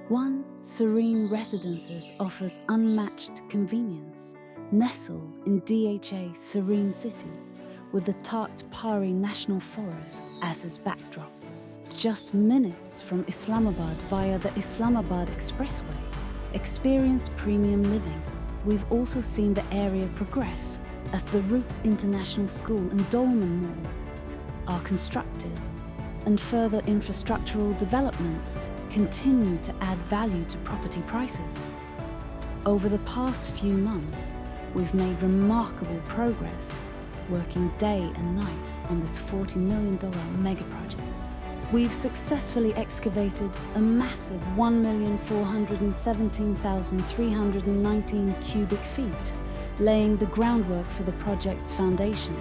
One Serene Residences offers unmatched convenience, nestled in DHA Serene City, with the Takht Pari National Forest as its backdrop. Just minutes from Islamabad via the Islamabad Expressway, experience premium living. We've also seen the area progress as the Roots International School and Dolmen Mall are constructed, and further infrastructural developments continue to add value to property prices. Over the past few months, we've made remarkable progress, working day and night on this $40 million mega project. We've successfully excavated a massive 1,417,319 cubic feet, laying the groundwork for the project's foundation.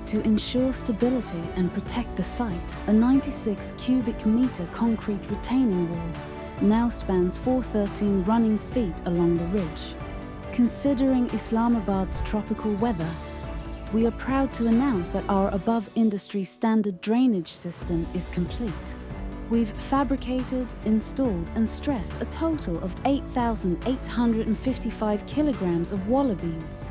To ensure stability and protect the site, a 96 cubic meter concrete retaining wall now spans 413 running feet along the ridge. Considering Islamabad's tropical weather, we are proud to announce that our above-industry standard drainage system is complete. We've fabricated, installed and stressed a total of 8,855 kilograms of walla beams.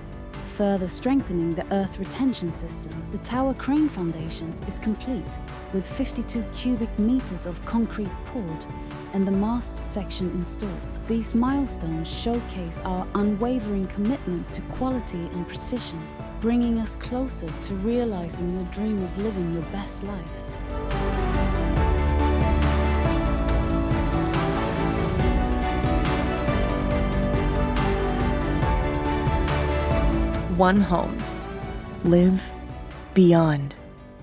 Further strengthening the earth retention system, the tower crane foundation is complete, with 52 cubic meters of concrete poured and the mast section installed. These milestones showcase our unwavering commitment to quality and precision, bringing us closer to realizing your dream of living your best life. One Homes. Live beyond.